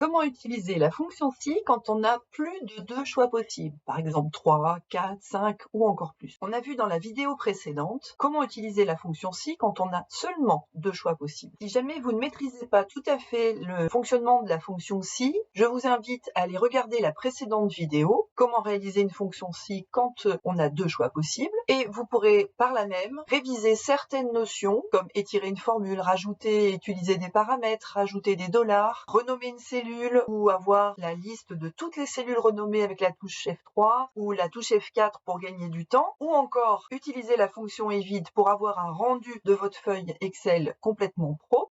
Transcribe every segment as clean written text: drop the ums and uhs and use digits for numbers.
Comment utiliser la fonction si quand on a plus de 2 choix possibles, par exemple 3, 4, 5 ou encore plus. On a vu dans la vidéo précédente comment utiliser la fonction si quand on a seulement 2 choix possibles. Si jamais vous ne maîtrisez pas tout à fait le fonctionnement de la fonction si, je vous invite à aller regarder la précédente vidéo, comment réaliser une fonction si quand on a 2 choix possibles, et vous pourrez par là même réviser certaines notions comme étirer une formule, rajouter et utiliser des paramètres, rajouter des dollars, renommer une cellule ou avoir la liste de toutes les cellules renommées avec la touche F3 ou la touche F4 pour gagner du temps, ou encore utiliser la fonction evide pour avoir un rendu de votre feuille Excel complètement pro.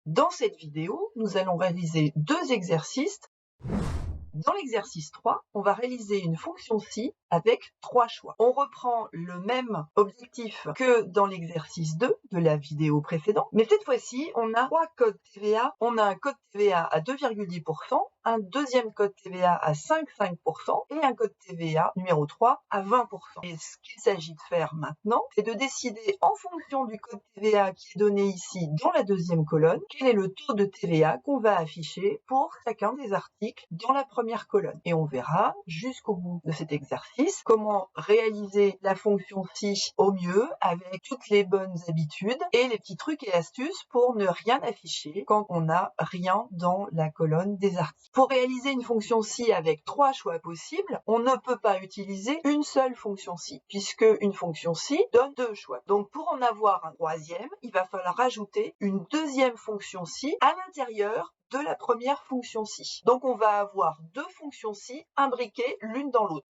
Dans cette vidéo, nous allons réaliser 2 exercices. Dans l'exercice 3, on va réaliser une fonction si avec 3 choix. On reprend le même objectif que dans l'exercice 2 de la vidéo précédente, mais cette fois-ci, on a 3 codes TVA. On a un code TVA à 2,10%, un deuxième code TVA à 5,5% et un code TVA numéro 3 à 20%. Et ce qu'il s'agit de faire maintenant, c'est de décider en fonction du code TVA qui est donné ici dans la deuxième colonne, quel est le taux de TVA qu'on va afficher pour chacun des articles dans la première colonne. Et on verra jusqu'au bout de cet exercice comment réaliser la fonction si au mieux avec toutes les bonnes habitudes et les petits trucs et astuces pour ne rien afficher quand on n'a rien dans la colonne des articles. Pour réaliser une fonction si avec 3 choix possibles, on ne peut pas utiliser une seule fonction si, puisque une fonction si donne 2 choix. Donc pour en avoir un troisième, il va falloir rajouter une deuxième fonction si à l'intérieur de la première fonction si. Donc on va avoir 2 fonctions si imbriquées l'une dans l'autre.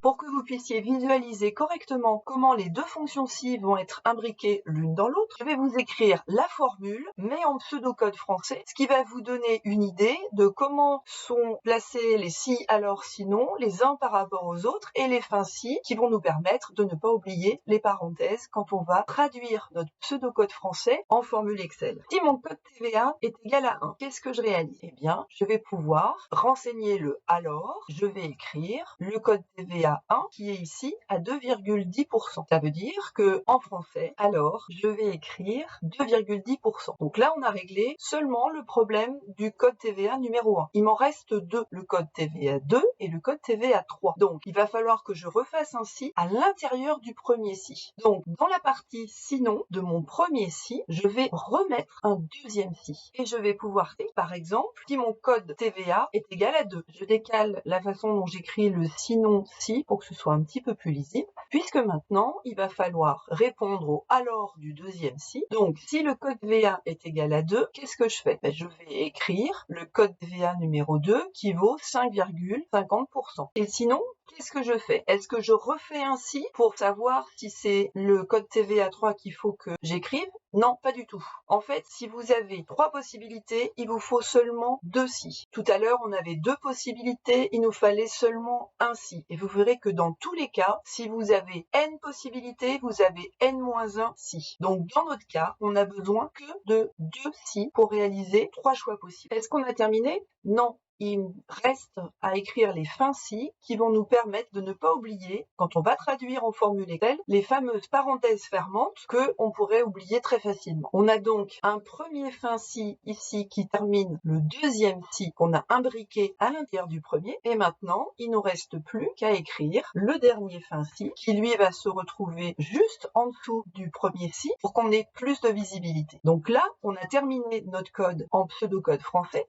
Pour que vous puissiez visualiser correctement comment les 2 fonctions si vont être imbriquées l'une dans l'autre, je vais vous écrire la formule, mais en pseudocode français, ce qui va vous donner une idée de comment sont placés les si alors sinon, les uns par rapport aux autres, et les fins si qui vont nous permettre de ne pas oublier les parenthèses quand on va traduire notre pseudocode français en formule Excel. Si mon code TVA est égal à 1, qu'est-ce que je réalise? Eh bien, je vais pouvoir renseigner le alors, je vais écrire le code TVA 1 qui est ici à 2,10%. Ça veut dire que en français, alors, je vais écrire 2,10%. Donc là, on a réglé seulement le problème du code TVA numéro 1. Il m'en reste 2, le code TVA 2 et le code TVA 3. Donc, il va falloir que je refasse un si à l'intérieur du premier si. Donc, dans la partie sinon de mon premier si, je vais remettre un deuxième si. Et je vais pouvoir, par exemple, si mon code TVA est égal à 2, je décale la façon dont j'écris le sinon si pour que ce soit un petit peu plus lisible, puisque maintenant, il va falloir répondre au alors du deuxième si. Donc, si le code TVA est égal à 2, qu'est-ce que je fais? Je vais écrire le code TVA numéro 2 qui vaut 5,50%. Et sinon, qu'est-ce que je fais? Est-ce que je refais un si pour savoir si c'est le code TVA 3 qu'il faut que j'écrive? Non, pas du tout. En fait, si vous avez 3 possibilités, il vous faut seulement 2 si. Tout à l'heure, on avait 2 possibilités, il nous fallait seulement un si. Et vous verrez que dans tous les cas, si vous avez n possibilités, vous avez n-1 si. Donc, dans notre cas, on n'a besoin que de 2 si pour réaliser 3 choix possibles. Est-ce qu'on a terminé? Non. Il reste à écrire les fins si qui vont nous permettre de ne pas oublier, quand on va traduire en formule Excel, les fameuses parenthèses fermantes qu'on pourrait oublier très facilement. On a donc un premier fin si ici qui termine le deuxième si qu'on a imbriqué à l'intérieur du premier. Et maintenant, il ne nous reste plus qu'à écrire le dernier fin si qui lui va se retrouver juste en dessous du premier si pour qu'on ait plus de visibilité. Donc là, on a terminé notre code en pseudocode français.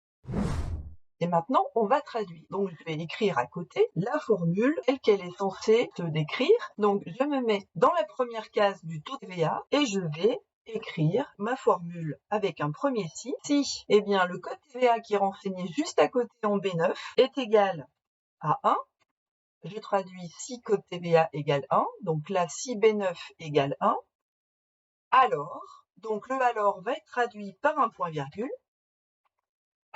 Et maintenant, on va traduire. Donc, je vais écrire à côté la formule telle qu'elle est censée se décrire. Donc, je me mets dans la première case du taux TVA et je vais écrire ma formule avec un premier si. Si, eh bien, le code TVA qui est renseigné juste à côté en B9 est égal à 1. Je traduis si code TVA égale 1. Donc là, si B9 égale 1. Alors, donc le alors va être traduit par un point virgule.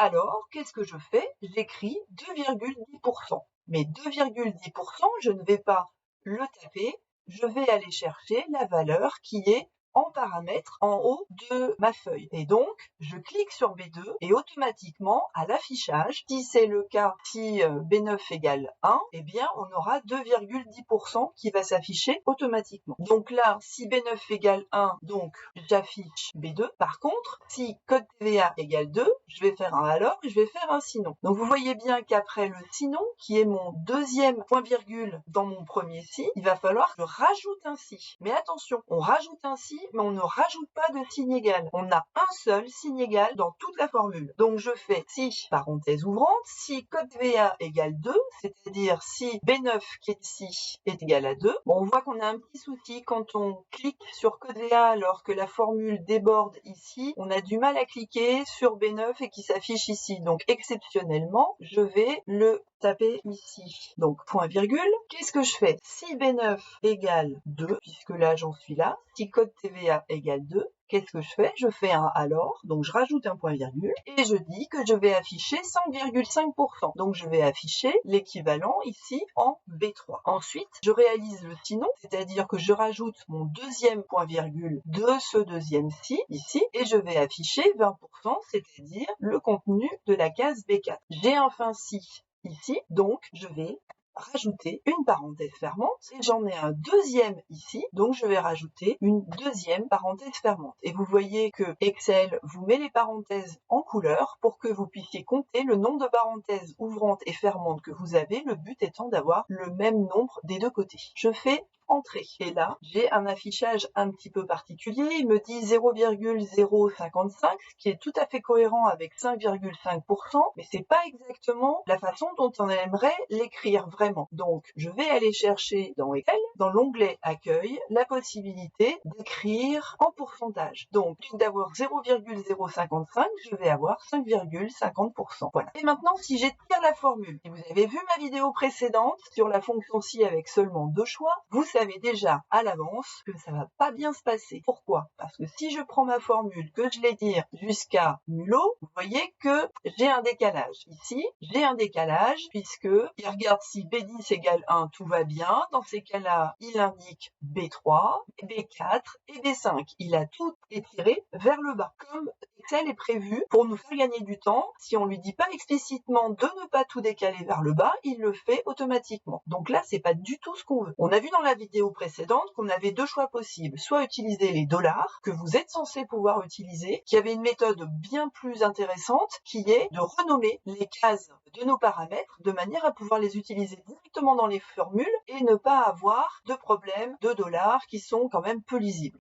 Alors, qu'est-ce que je fais? J'écris 2,10%. Mais 2,10%, je ne vais pas le taper, je vais aller chercher la valeur qui est en paramètre en haut de ma feuille. Et donc, je clique sur B2 et automatiquement, à l'affichage, si c'est le cas, si B9 égale 1, eh bien, on aura 2,10% qui va s'afficher automatiquement. Donc là, si B9 égale 1, donc j'affiche B2. Par contre, si code TVA égale 2, je vais faire un alors et je vais faire un sinon. Donc vous voyez bien qu'après le sinon, qui est mon deuxième point virgule dans mon premier si, il va falloir que je rajoute un si. Mais attention, on rajoute un si, mais on ne rajoute pas de signe égal. On a un seul signe égal dans toute la formule. Donc je fais si, parenthèse ouvrante, si code TVA égale 2, c'est-à-dire si B9 qui est ici est égal à 2. Bon, on voit qu'on a un petit souci quand on clique sur code TVA alors que la formule déborde ici. On a du mal à cliquer sur B9 et qui s'affiche ici. Donc exceptionnellement, je vais le taper ici. Donc point virgule. Qu'est-ce que je fais? Si B9 égale 2, puisque là j'en suis là, si code TVA égale 2, qu'est-ce que je fais? Je fais un alors, donc je rajoute un point virgule et je dis que je vais afficher 5,5%. Donc je vais afficher l'équivalent ici en B3. Ensuite, je réalise le sinon, c'est-à-dire que je rajoute mon deuxième point virgule de ce deuxième si ici et je vais afficher 20%, c'est-à-dire le contenu de la case B4. J'ai enfin si ici, donc je vais rajouter une parenthèse fermante et j'en ai un deuxième ici, donc je vais rajouter une deuxième parenthèse fermante. Et vous voyez que Excel vous met les parenthèses en couleur pour que vous puissiez compter le nombre de parenthèses ouvrantes et fermantes que vous avez, le but étant d'avoir le même nombre des deux côtés. Je fais entrée. Et là, j'ai un affichage un petit peu particulier. Il me dit 0,055, ce qui est tout à fait cohérent avec 5,5%, mais c'est pas exactement la façon dont on aimerait l'écrire vraiment. Donc, je vais aller chercher dans Excel, dans l'onglet Accueil, la possibilité d'écrire en pourcentage. Donc, au lieu d'avoir 0,055, je vais avoir 5,50%. Voilà. Et maintenant, si j'étire la formule, si vous avez vu ma vidéo précédente sur la fonction si avec seulement deux choix, vous savez déjà à l'avance que ça va pas bien se passer. Pourquoi? Parce que si je prends ma formule, que je l'étire jusqu'à mulot, vous voyez que j'ai un décalage. Ici, j'ai un décalage puisque il regarde si B10 égale 1, tout va bien. Dans ces cas-là, il indique B3, B4 et B5. Il a tout étiré vers le bas. Comme Excel est prévu pour nous faire gagner du temps, si on lui dit pas explicitement de ne pas tout décaler vers le bas, il le fait automatiquement. Donc là, c'est pas du tout ce qu'on veut. On a vu dans la vidéo précédente qu'on avait deux choix possibles. Soit utiliser les dollars, que vous êtes censé pouvoir utiliser, qui avait une méthode bien plus intéressante, qui est de renommer les cases de nos paramètres de manière à pouvoir les utiliser directement dans les formules et ne pas avoir de problème de dollars qui sont quand même peu lisibles.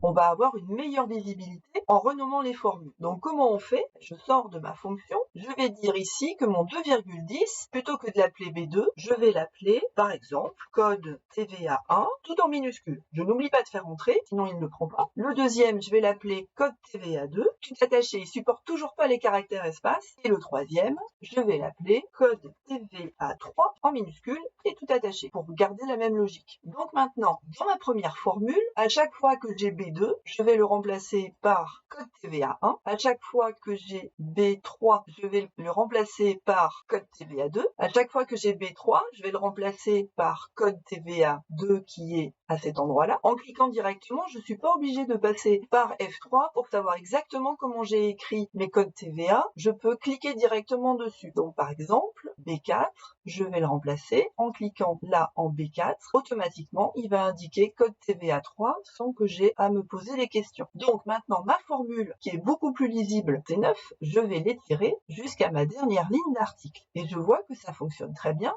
On va avoir une meilleure visibilité en renommant les formules. Donc comment on fait? Je sors de ma fonction, je vais dire ici que mon 2,10, plutôt que de l'appeler B2, je vais l'appeler par exemple code TVA1 tout en minuscule. Je n'oublie pas de faire entrer, sinon il ne le prend pas. Le deuxième, je vais l'appeler code TVA2, tout attaché, il supporte toujours pas les caractères espaces. Et le troisième, je vais l'appeler code TVA3 en minuscule et tout attaché pour garder la même logique. Donc maintenant, dans ma première formule, à chaque fois que j'ai B2, je vais le remplacer par code TVA1. À chaque fois que j'ai B3, je vais le remplacer par code TVA2. À chaque fois que j'ai B3, je vais le remplacer par code TVA2 qui est à cet endroit-là. En cliquant directement, je ne suis pas obligée de passer par F3 pour savoir exactement comment j'ai écrit mes codes TVA. Je peux cliquer directement dessus. Donc par exemple, B4, je vais le remplacer en cliquant là en B4. Automatiquement, il va indiquer code TVA3 sans que j'ai à me poser les questions. Donc maintenant, ma formule qui est beaucoup plus lisible, c'est 9, je vais l'étirer jusqu'à ma dernière ligne d'article. Et je vois que ça fonctionne très bien.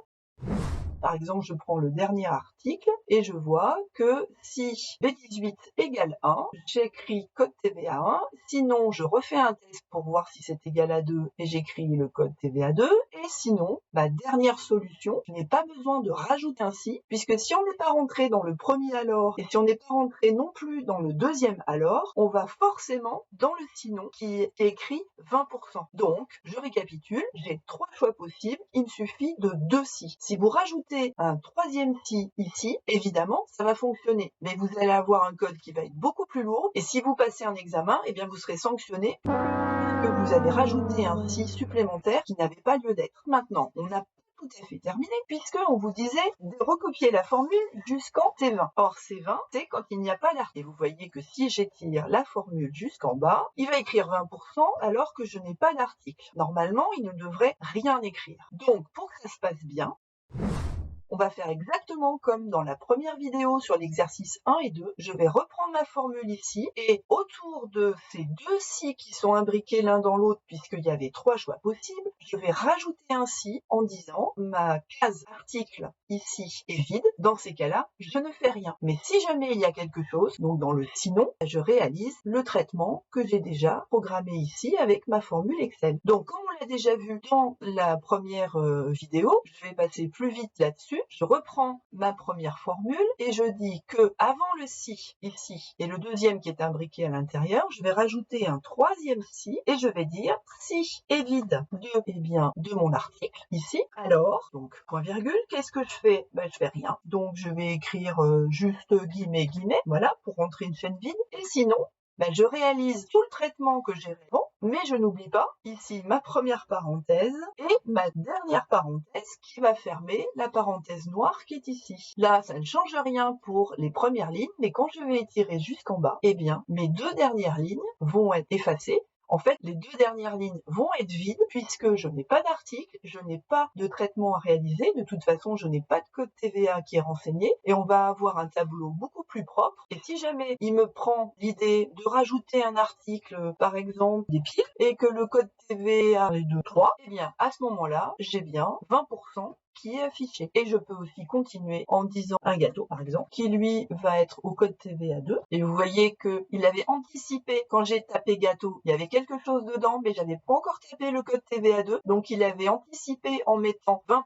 Par exemple, je prends le dernier article et je vois que si B18 égale 1, j'écris code TVA1. Sinon, je refais un test pour voir si c'est égal à 2 et j'écris le code TVA2. Et sinon, ma dernière solution, je n'ai pas besoin de rajouter un si, puisque si on n'est pas rentré dans le premier alors et si on n'est pas rentré non plus dans le deuxième alors, on va forcément dans le sinon qui est écrit 20%. Donc, je récapitule, j'ai 3 choix possibles, il me suffit de 2 si. Si vous rajoutez un troisième si ici, évidemment, ça va fonctionner. Mais vous allez avoir un code qui va être beaucoup plus lourd et si vous passez un examen, eh bien vous serez sanctionné puisque vous avez rajouté un si supplémentaire qui n'avait pas lieu d'être. Maintenant, on n'a tout à fait terminé, puisqu'on vous disait de recopier la formule jusqu'en C20. Or, C20, c'est quand il n'y a pas d'article. Et vous voyez que si j'étire la formule jusqu'en bas, il va écrire 20% alors que je n'ai pas d'article. Normalement, il ne devrait rien écrire. Donc, pour que ça se passe bien, on va faire exactement comme dans la première vidéo sur l'exercice 1 et 2. Je vais reprendre ma formule ici et autour de ces deux si qui sont imbriqués l'un dans l'autre puisqu'il y avait 3 choix possibles, je vais rajouter un si en disant ma case article ici est vide. Dans ces cas-là, je ne fais rien. Mais si jamais il y a quelque chose, donc dans le sinon, je réalise le traitement que j'ai déjà programmé ici avec ma formule Excel. Donc comme on l'a déjà vu dans la première vidéo, je vais passer plus vite là-dessus. Je reprends ma première formule et je dis que avant le si ici et le deuxième qui est imbriqué à l'intérieur, je vais rajouter un troisième si et je vais dire si est vide de mon article ici. Alors, donc point virgule, qu'est-ce que je fais? Je fais rien. Donc je vais écrire juste guillemets, voilà, pour rentrer une chaîne vide. Et sinon, je réalise tout le traitement que j'ai avant, mais je n'oublie pas ici ma première parenthèse et ma dernière parenthèse qui va fermer la parenthèse noire qui est ici. Là, ça ne change rien pour les premières lignes, mais quand je vais étirer jusqu'en bas, mes 2 dernières lignes vont être effacées. En fait, les 2 dernières lignes vont être vides puisque je n'ai pas d'article, je n'ai pas de traitement à réaliser. De toute façon, je n'ai pas de code TVA qui est renseigné et on va avoir un tableau beaucoup plus propre. Et si jamais il me prend l'idée de rajouter un article, par exemple des piles, et que le code TVA est de 3, à ce moment-là, j'ai bien 20% qui est affiché. Et je peux aussi continuer en disant un gâteau, par exemple, qui lui va être au code TVA 2. Et vous voyez qu'il avait anticipé quand j'ai tapé gâteau, il y avait quelque chose dedans, mais j'avais pas encore tapé le code TVA 2. Donc il avait anticipé en mettant 20%,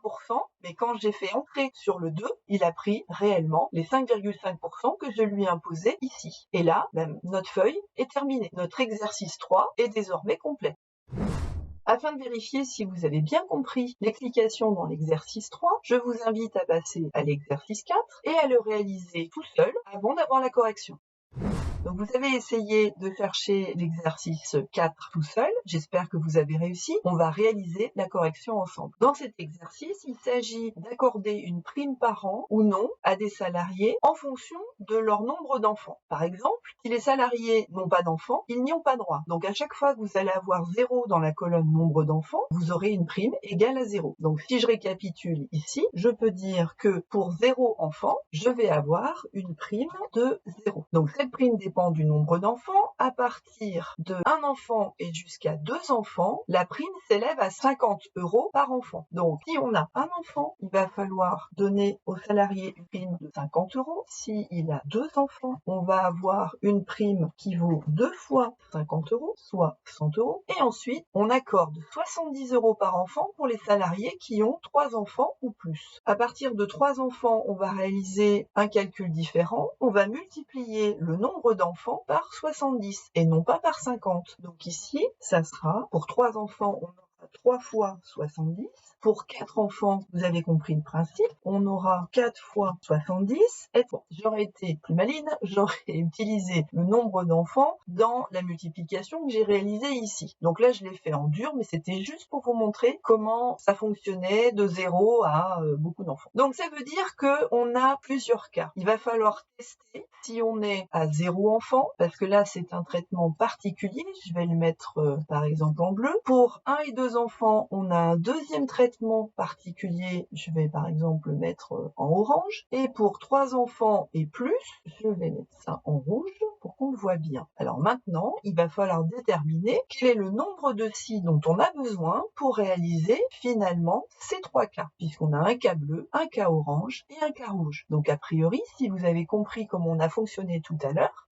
mais quand j'ai fait entrer sur le 2, il a pris réellement les 5,5% que je lui ai imposé ici. Et là, notre feuille est terminée. Notre exercice 3 est désormais complet. Afin de vérifier si vous avez bien compris l'explication dans l'exercice 3, je vous invite à passer à l'exercice 4 et à le réaliser tout seul avant d'avoir la correction. Donc vous avez essayé de chercher l'exercice 4 tout seul. J'espère que vous avez réussi. On va réaliser la correction ensemble. Dans cet exercice, il s'agit d'accorder une prime par an ou non à des salariés en fonction de leur nombre d'enfants. Par exemple, si les salariés n'ont pas d'enfants, ils n'y ont pas droit. Donc à chaque fois que vous allez avoir 0 dans la colonne nombre d'enfants, vous aurez une prime égale à 0. Donc si je récapitule ici, je peux dire que pour 0 enfants, je vais avoir une prime de 0. Donc cette prime dépend du nombre d'enfants. À partir de 1 enfant et jusqu'à 2 enfants, la prime s'élève à 50 € par enfant. Donc, si on a un enfant, il va falloir donner au salarié une prime de 50 €. S'il a 2 enfants, on va avoir une prime qui vaut 2 fois 50 €, soit 100 €. Et ensuite, on accorde 70 € par enfant pour les salariés qui ont 3 enfants ou plus. À partir de 3 enfants, on va réaliser un calcul différent. On va multiplier le nombre d'enfants par 70 et non pas par 50. Donc ici, ça sera pour 3 enfants, on aura 3 fois 70. Pour 4 enfants, vous avez compris le principe, on aura 4 fois 70. Et bon, j'aurais été plus maline, j'aurais utilisé le nombre d'enfants dans la multiplication que j'ai réalisée ici. Donc là, je l'ai fait en dur, mais c'était juste pour vous montrer comment ça fonctionnait de 0 à beaucoup d'enfants. Donc ça veut dire qu'on a plusieurs cas. Il va falloir tester si on est à 0 enfant, parce que là, c'est un traitement particulier. Je vais le mettre par exemple en bleu. Pour 1 et 2 enfants, on a un deuxième traitement particulier, je vais par exemple le mettre en orange. Et pour 3 enfants et plus, je vais mettre ça en rouge pour qu'on le voit bien. Alors maintenant, il va falloir déterminer quel est le nombre de si dont on a besoin pour réaliser finalement ces 3 cas, puisqu'on a un cas bleu, un cas orange et un cas rouge. Donc a priori, si vous avez compris comment on a fonctionné tout à l'heure,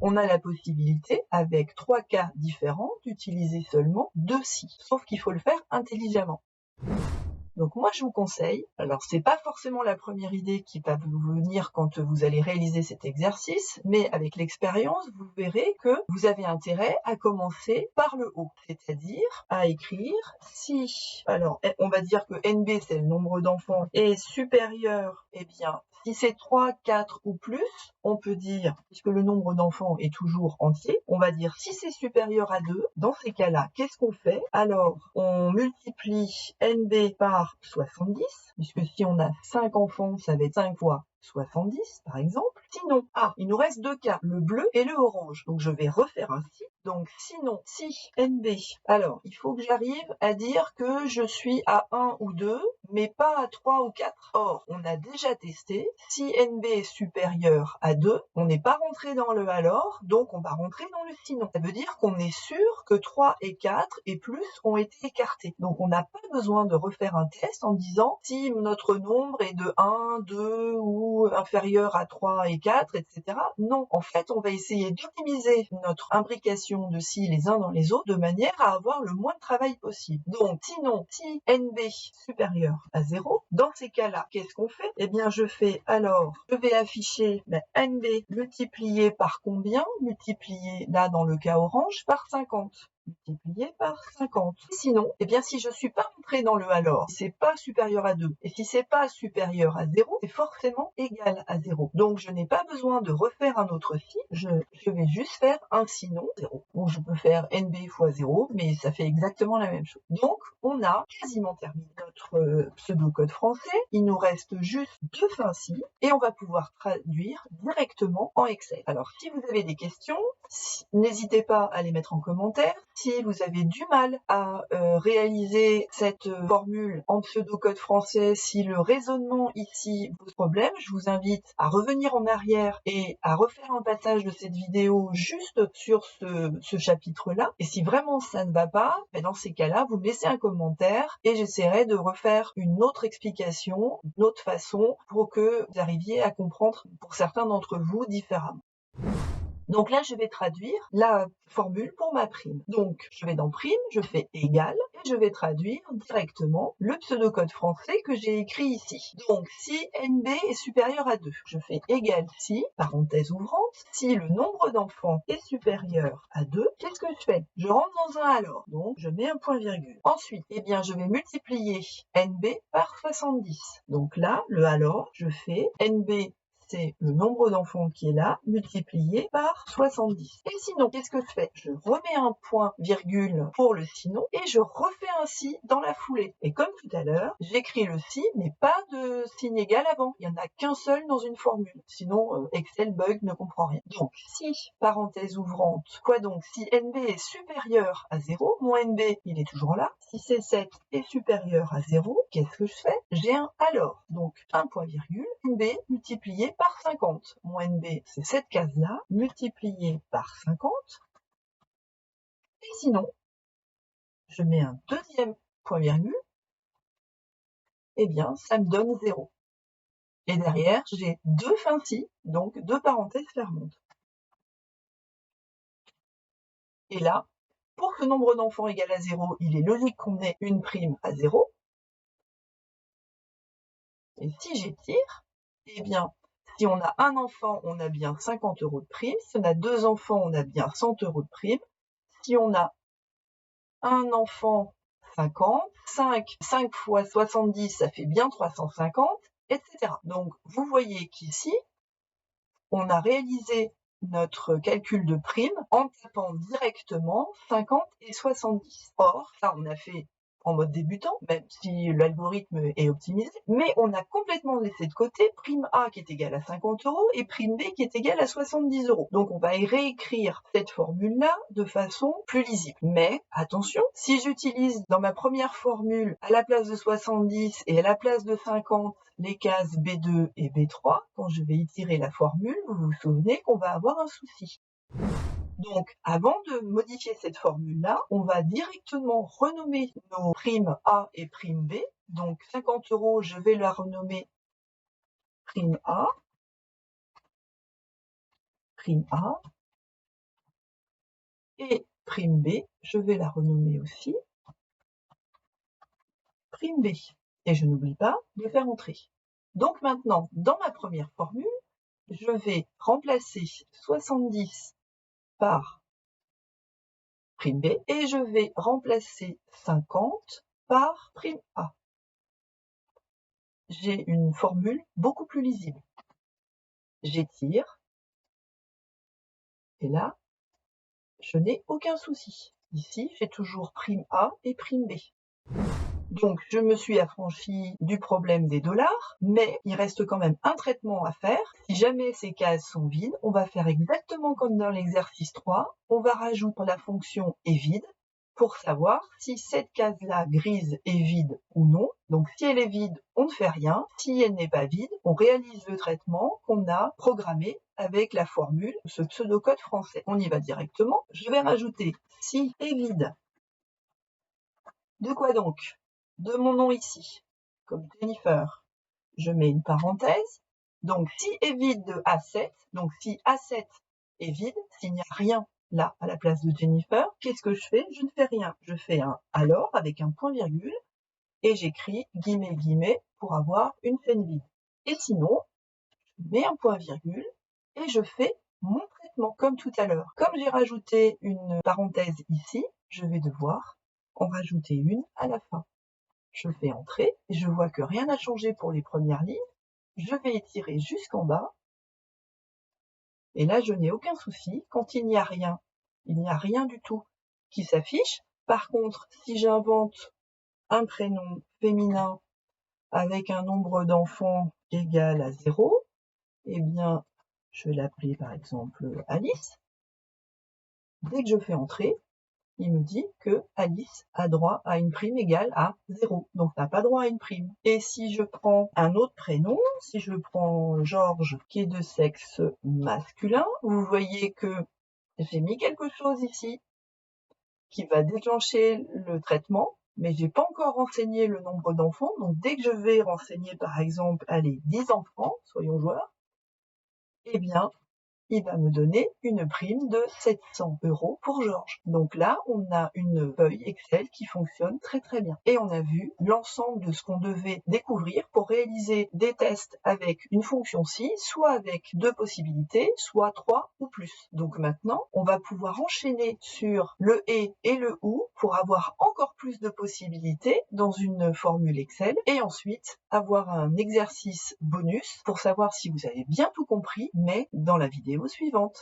on a la possibilité, avec 3 cas différents, d'utiliser seulement 2 si. Sauf qu'il faut le faire intelligemment. Donc moi je vous conseille, alors c'est pas forcément la première idée qui va vous venir quand vous allez réaliser cet exercice, mais avec l'expérience, vous verrez que vous avez intérêt à commencer par le haut, c'est-à-dire à écrire si, alors on va dire que NB c'est le nombre d'enfants, est supérieur Si c'est 3, 4 ou plus, on peut dire, puisque le nombre d'enfants est toujours entier, on va dire si c'est supérieur à 2, dans ces cas-là, qu'est-ce qu'on fait? Alors, on multiplie NB par 70, puisque si on a 5 enfants, ça va être 5 fois 70, par exemple. Sinon, il nous reste 2 cas, le bleu et le orange. Donc, je vais refaire ainsi. Donc, sinon, si NB, alors, il faut que j'arrive à dire que je suis à 1 ou 2, mais pas à 3 ou 4. Or, on a déjà testé, si NB est supérieur à 2, on n'est pas rentré dans le alors, donc on va rentrer dans le sinon. Ça veut dire qu'on est sûr que 3 et 4 et plus ont été écartés. Donc, on n'a pas besoin de refaire un test en disant si notre nombre est de 1, 2 ou inférieur à 3 et 4, etc. Non, en fait, on va essayer d'optimiser notre imbrication de si les uns dans les autres de manière à avoir le moins de travail possible. Donc, sinon, si NB supérieur à 0, dans ces cas-là, qu'est-ce qu'on fait? Eh bien, je vais afficher NB multiplié par combien? Multiplié, là, dans le cas orange, par 50. Multiplié par 50. Sinon, eh bien, si je suis pas rentré dans le alors, si c'est pas supérieur à 2, et si c'est pas supérieur à 0, c'est forcément égal à 0. Donc, je n'ai pas besoin de refaire un autre si, je vais juste faire un sinon 0. Donc, je peux faire NB fois 0, mais ça fait exactement la même chose. Donc, on a quasiment terminé notre pseudo-code français. Il nous reste juste 2 fins si, et on va pouvoir traduire directement en Excel. Alors, si vous avez des questions, n'hésitez pas à les mettre en commentaire. Si vous avez du mal à réaliser cette formule en pseudo-code français, si le raisonnement ici pose problème, je vous invite à revenir en arrière et à refaire un passage de cette vidéo juste sur ce chapitre-là. Et si vraiment ça ne va pas, dans ces cas-là, vous me laissez un commentaire et j'essaierai de refaire une autre explication, une autre façon pour que vous arriviez à comprendre pour certains d'entre vous différemment. Donc là, je vais traduire la formule pour ma prime. Donc, je vais dans prime, je fais égal, et je vais traduire directement le pseudocode français que j'ai écrit ici. Donc, si NB est supérieur à 2, je fais égal si, parenthèse ouvrante, si le nombre d'enfants est supérieur à 2, qu'est-ce que je fais? Je rentre dans un alors, donc je mets un point virgule. Ensuite, eh bien, je vais multiplier NB par 70. Donc là, le alors, je fais NB, c'est le nombre d'enfants qui est là, multiplié par 70. Et sinon, qu'est-ce que je fais? Je remets un point virgule pour le sinon et je refais un si dans la foulée. Et comme tout à l'heure, j'écris le si, mais pas de signe égal avant. Il n'y en a qu'un seul dans une formule. Sinon, Excel bug, ne comprend rien. Donc, si, parenthèse ouvrante, quoi donc? Si NB est supérieur à 0, mon NB, il est toujours là. Si C7 est supérieur à 0, qu'est-ce que je fais? J'ai un alors. Donc, un point virgule, NB multiplié par 50. Mon NB, c'est cette case-là, multiplié par 50. Et sinon, je mets un deuxième point virgule, eh bien, ça me donne 0. Et derrière, j'ai 2 fins si, donc 2 parenthèses fermantes. Et là, pour que le nombre d'enfants égale à 0, il est logique qu'on ait une prime à 0. Et si j'étire, eh bien, si on a un enfant, on a bien 50 € de prime. Si on a 2 enfants, on a bien 100 € de prime. Si on a un enfant, 50, 5 fois 70, ça fait bien 350, etc. Donc, vous voyez qu'ici, on a réalisé notre calcul de prime en tapant directement 50 et 70. Or, ça, on a fait en mode débutant, même si l'algorithme est optimisé, mais on a complètement laissé de côté prime A qui est égale à 50 € et prime B qui est égale à 70 €. Donc on va réécrire cette formule-là de façon plus lisible. Mais attention, si j'utilise dans ma première formule à la place de 70 et à la place de 50 les cases B2 et B3, quand je vais itérer la formule, vous vous souvenez qu'on va avoir un souci. Donc, avant de modifier cette formule-là, on va directement renommer nos primes A et prime B. Donc, 50 €, je vais la renommer prime A, et prime B, je vais la renommer aussi prime B. Et je n'oublie pas de faire entrer. Donc maintenant, dans ma première formule, je vais remplacer 70 par prime B et je vais remplacer 50 par prime A. J'ai une formule beaucoup plus lisible. j'étire, et là, je n'ai aucun souci. Ici, j'ai toujours prime A et prime B. Donc, je me suis affranchie du problème des dollars, mais il reste quand même un traitement à faire. Si jamais ces cases sont vides, on va faire exactement comme dans l'exercice 3. On va rajouter la fonction est vide pour savoir si cette case-là grise est vide ou non. Donc, si elle est vide, on ne fait rien. Si elle n'est pas vide, on réalise le traitement qu'on a programmé avec la formule, ce pseudocode français. On y va directement. Je vais rajouter si est vide. De quoi donc? De mon nom ici, comme Jennifer. Je mets une parenthèse. Donc, si est vide de A7, donc si A7 est vide, s'il n'y a rien là à la place de Jennifer, qu'est-ce que je fais? Je ne fais rien. Je fais un alors avec un point virgule et j'écris guillemets guillemets pour avoir une chaîne vide. Et sinon, je mets un point virgule et je fais mon traitement comme tout à l'heure. Comme j'ai rajouté une parenthèse ici, je vais devoir en rajouter une à la fin. Je fais entrer et je vois que rien n'a changé pour les premières lignes. Je vais étirer jusqu'en bas. Et là, je n'ai aucun souci. Quand il n'y a rien du tout qui s'affiche. Par contre, si j'invente un prénom féminin avec un nombre d'enfants égal à 0, eh bien, je vais l'appeler par exemple Alice. Dès que je fais entrer, il me dit que Alice a droit à une prime égale à 0, donc n'a pas droit à une prime. Et si je prends un autre prénom, si je prends Georges, qui est de sexe masculin, vous voyez que j'ai mis quelque chose ici qui va déclencher le traitement, mais j'ai pas encore renseigné le nombre d'enfants, donc dès que je vais renseigner par exemple, allez, 10 enfants, soyons joueurs, eh bien, il va me donner une prime de 700 € pour Georges. Donc là, on a une feuille Excel qui fonctionne très très bien. Et on a vu l'ensemble de ce qu'on devait découvrir pour réaliser des tests avec une fonction si, soit avec 2 possibilités, soit 3 ou plus. Donc maintenant, on va pouvoir enchaîner sur le et le ou pour avoir encore plus de possibilités dans une formule Excel et ensuite avoir un exercice bonus pour savoir si vous avez bien tout compris, mais dans la vidéo suivante.